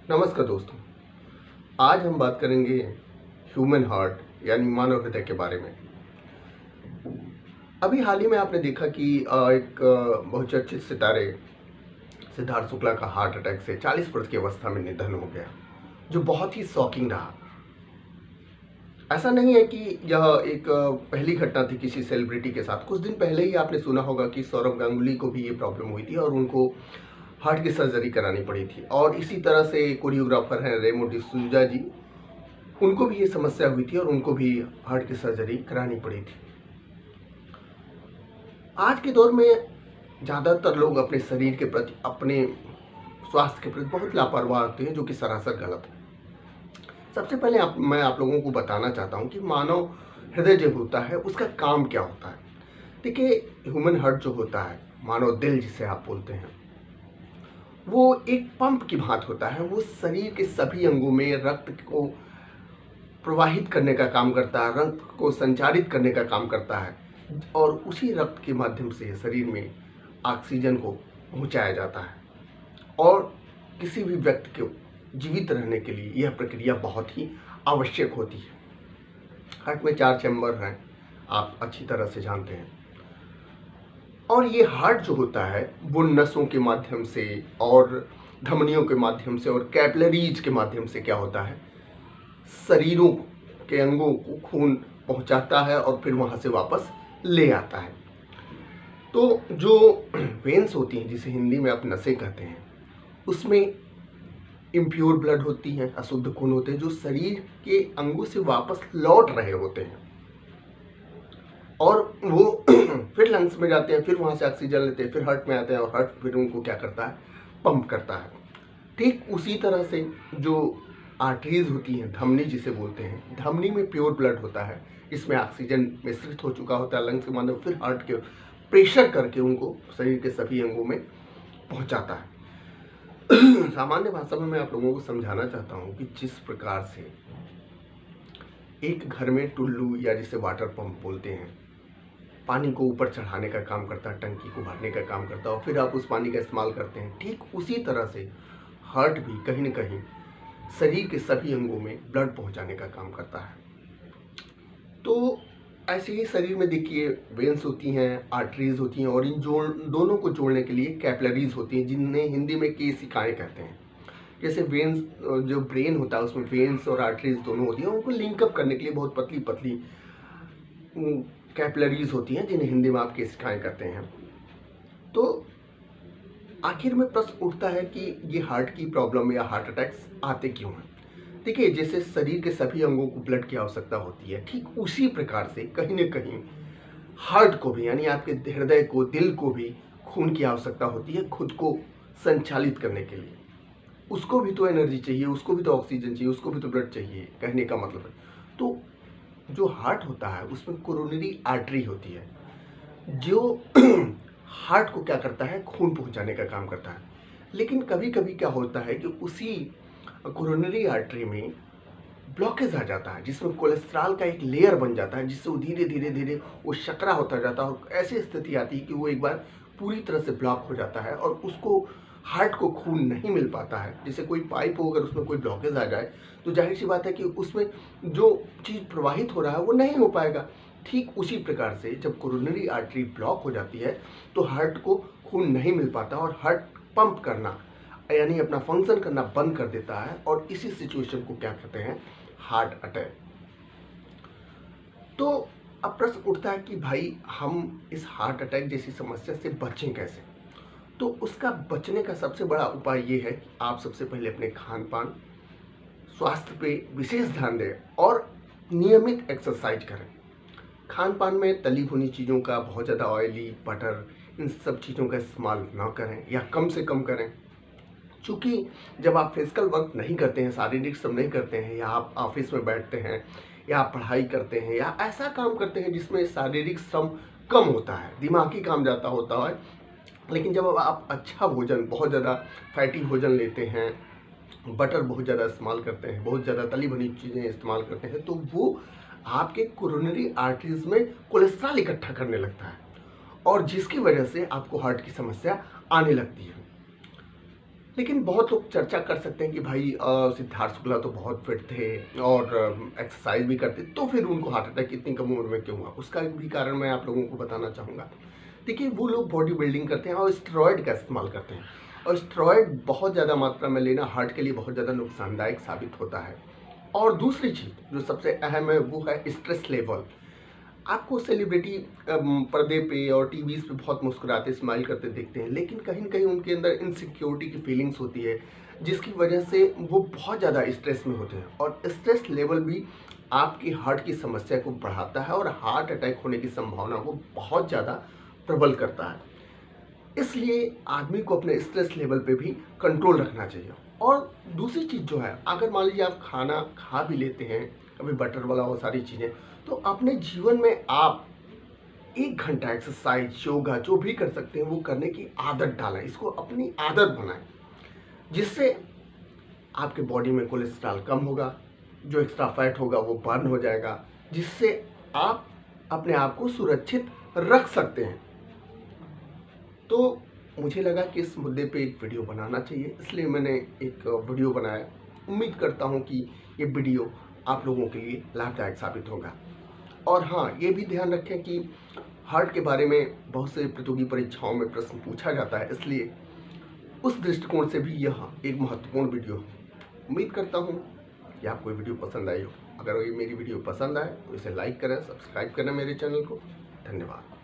नमस्कार दोस्तों। आज हम बात करेंगे ह्यूमन हार्ट यानी मानव हृदय के बारे में। अभी हाल ही में आपने देखा कि एक बहुत चर्चित सितारे सिद्धार्थ शुक्ला का हार्ट अटैक से 40 वर्ष की अवस्था में निधन हो गया, जो बहुत ही शॉकिंग रहा। ऐसा नहीं है कि यह एक पहली घटना थी किसी सेलिब्रिटी के साथ। कुछ दिन पहले ही आपने सुना होगा कि सौरव गांगुली को भी ये प्रॉब्लम हुई थी और उनको हार्ट की सर्जरी करानी पड़ी थी। और इसी तरह से कोरियोग्राफर हैं रेमो डिसूजा जी, उनको भी ये समस्या हुई थी और उनको भी हार्ट की सर्जरी करानी पड़ी थी। आज के दौर में ज़्यादातर लोग अपने शरीर के प्रति, अपने स्वास्थ्य के प्रति बहुत लापरवाह होते हैं, जो कि सरासर गलत है। सबसे पहले मैं आप लोगों को बताना चाहता हूँ कि मानव हृदय जो होता है उसका काम क्या होता है। देखिए, ह्यूमन हार्ट जो होता है, मानव दिल जिसे आप बोलते हैं, वो एक पंप की भांति होता है। वो शरीर के सभी अंगों में रक्त को प्रवाहित करने का काम करता है, रक्त को संचारित करने का काम करता है और उसी रक्त के माध्यम से शरीर में ऑक्सीजन को पहुंचाया जाता है। और किसी भी व्यक्ति को जीवित रहने के लिए यह प्रक्रिया बहुत ही आवश्यक होती है। हार्ट में 4 चैम्बर हैं, आप अच्छी तरह से जानते हैं। और ये हार्ट जो होता है वो नसों के माध्यम से और धमनियों के माध्यम से और कैपिलरीज के माध्यम से क्या होता है, शरीरों के अंगों को खून पहुंचाता है और फिर वहां से वापस ले आता है। तो जो वेन्स होती हैं, जिसे हिंदी में आप नसें कहते हैं, उसमें इम्प्योर ब्लड होती हैं, अशुद्ध खून होते हैं, जो शरीर के अंगों से वापस लौट रहे होते हैं और वो फिर लंग्स में जाते हैं, फिर वहां से ऑक्सीजन लेते हैं, फिर हार्ट में आते हैं और हार्ट फिर उनको क्या करता है, पंप करता है। ठीक उसी तरह से जो आर्टरीज होती हैं, धमनी जिसे बोलते हैं, धमनी में प्योर ब्लड होता है, इसमें ऑक्सीजन मिश्रित हो चुका होता है लंग्स के माध्यम, फिर हार्ट के प्रेशर करके उनको शरीर के सभी अंगों में पहुंचाता है। सामान्य भाषा में मैं आप लोगों को समझाना चाहता हूं कि जिस प्रकार से एक घर में टुल्लू या जिसे वाटर पंप बोलते हैं, पानी को ऊपर चढ़ाने का काम करता है, टंकी को भरने का काम करता है और फिर आप उस पानी का इस्तेमाल करते हैं, ठीक उसी तरह से हार्ट भी कहीं न कहीं शरीर के सभी अंगों में ब्लड पहुंचाने का काम करता है। तो ऐसे ही शरीर में देखिए वेन्स होती हैं, आर्टरीज होती हैं और इन दोनों को जोड़ने के लिए कैपिलरीज होती हैं, जिन्हें हिंदी में केशिकाएं कहते हैं। जैसे वेन्स, जो ब्रेन होता है उसमें वेन्स और आर्टरीज दोनों होती हैं, उनको लिंकअप करने के लिए बहुत पतली पतली कैपिलरीज होती हैं, जिन्हें हिंदी में आप केशिकाएं कहते हैं। तो आखिर में प्रश्न उठता है कि ये हार्ट की प्रॉब्लम या हार्ट अटैक्स आते क्यों हैं। देखिए, जैसे शरीर के सभी अंगों को ब्लड की आवश्यकता होती है, ठीक उसी प्रकार से कहीं न कहीं हार्ट को भी, यानी आपके हृदय को, दिल को भी खून की आवश्यकता होती है खुद को संचालित करने के लिए। उसको भी तो एनर्जी चाहिए, उसको भी तो ऑक्सीजन चाहिए, उसको भी तो ब्लड चाहिए, कहने का मतलब है। तो जो हार्ट होता है उसमें कोरोनरी आर्टरी होती है, जो हार्ट को क्या करता है, खून पहुंचाने का काम करता है। लेकिन कभी कभी क्या होता है कि उसी कोरोनरी आर्टरी में ब्लॉकेज आ जाता है, जिसमें कोलेस्ट्रॉल का एक लेयर बन जाता है, जिससे वो धीरे धीरे धीरे वो सकरा होता जाता है और ऐसी स्थिति आती है कि वो एक बार पूरी तरह से ब्लॉक हो जाता है और उसको, हार्ट को खून नहीं मिल पाता है। जैसे कोई पाइप हो, अगर उसमें कोई ब्लॉकेज आ जाए तो जाहिर सी बात है कि उसमें जो चीज़ प्रवाहित हो रहा है वो नहीं हो पाएगा। ठीक उसी प्रकार से जब कोरोनरी आर्टरी ब्लॉक हो जाती है तो हार्ट को खून नहीं मिल पाता और हार्ट पंप करना, यानी अपना फंक्शन करना बंद कर देता है और इसी सिचुएशन को क्या कहते हैं, हार्ट अटैक। तो अब प्रश्न उठता है कि भाई हम इस हार्ट अटैक जैसी समस्या से बचें कैसे। तो उसका बचने का सबसे बड़ा उपाय ये है कि आप सबसे पहले अपने खान पान, स्वास्थ्य पे विशेष ध्यान दें और नियमित एक्सरसाइज करें। खान पान में तली भुनी चीज़ों का, बहुत ज़्यादा ऑयली, बटर, इन सब चीज़ों का इस्तेमाल ना करें या कम से कम करें। चूँकि जब आप फिजिकल वर्क नहीं करते हैं, शारीरिक श्रम नहीं करते हैं, या आप ऑफिस में बैठते हैं या आप पढ़ाई करते हैं या ऐसा काम करते हैं जिसमें शारीरिक श्रम कम होता है, दिमागी काम ज़्यादा होता है, लेकिन जब आप अच्छा भोजन, बहुत ज़्यादा फैटी भोजन लेते हैं, बटर बहुत ज़्यादा इस्तेमाल करते हैं, बहुत ज़्यादा तली भुनी चीज़ें इस्तेमाल करते हैं, तो वो आपके कोरोनरी आर्टरीज में कोलेस्ट्रॉल इकट्ठा करने लगता है और जिसकी वजह से आपको हार्ट की समस्या आने लगती है। लेकिन बहुत लोग चर्चा कर सकते हैं कि भाई सिद्धार्थ शुक्ला तो बहुत फिट थे और एक्सरसाइज भी करते, तो फिर उनको हार्ट अटैक इतनी कम उम्र में क्यों हुआ? उसका भी कारण मैं आप लोगों को बताना चाहूँगा। देखिए, वो लोग बॉडी बिल्डिंग करते हैं और स्टेरॉयड का इस्तेमाल करते हैं, और स्टेरॉयड बहुत ज़्यादा मात्रा में लेना हार्ट के लिए बहुत ज़्यादा नुकसानदायक साबित होता है। और दूसरी चीज़ जो सबसे अहम है वो है स्ट्रेस लेवल। आपको सेलिब्रिटी पर्दे पे और टीवीज़ पे बहुत मुस्कुराते, स्माइल करते देखते हैं, लेकिन कहीं न कहीं उनके अंदर इनसिक्योरिटी की फीलिंग्स होती है, जिसकी वजह से वो बहुत ज़्यादा स्ट्रेस में होते हैं, और स्ट्रेस लेवल भी आपकी हार्ट की समस्या को बढ़ाता है और हार्ट अटैक होने की संभावना को बहुत ज़्यादा प्रबल करता है। इसलिए आदमी को अपने स्ट्रेस लेवल पे भी कंट्रोल रखना चाहिए। और दूसरी चीज़ जो है, अगर मान लीजिए आप खाना खा भी लेते हैं, कभी बटर वाला वो सारी चीज़ें, तो अपने जीवन में आप 1 घंटा एक्सरसाइज, योगा जो भी कर सकते हैं वो करने की आदत डालें, इसको अपनी आदत बनाएं, जिससे आपके बॉडी में कोलेस्ट्रॉल कम होगा, जो एक्स्ट्रा फैट होगा वो बर्न हो जाएगा, जिससे आप अपने आप को सुरक्षित रख सकते हैं। तो मुझे लगा कि इस मुद्दे पे एक वीडियो बनाना चाहिए, इसलिए मैंने एक वीडियो बनाया। उम्मीद करता हूँ कि ये वीडियो आप लोगों के लिए लाभदायक साबित होगा। और हाँ, ये भी ध्यान रखें कि हार्ट के बारे में बहुत से प्रतियोगी परीक्षाओं में प्रश्न पूछा जाता है, इसलिए उस दृष्टिकोण से भी यह एक महत्वपूर्ण वीडियो है। उम्मीद करता हूँ कि आपको ये वीडियो पसंद आई हो। अगर ये मेरी वीडियो पसंद आए तो इसे लाइक करें, सब्सक्राइब करें मेरे चैनल को। धन्यवाद।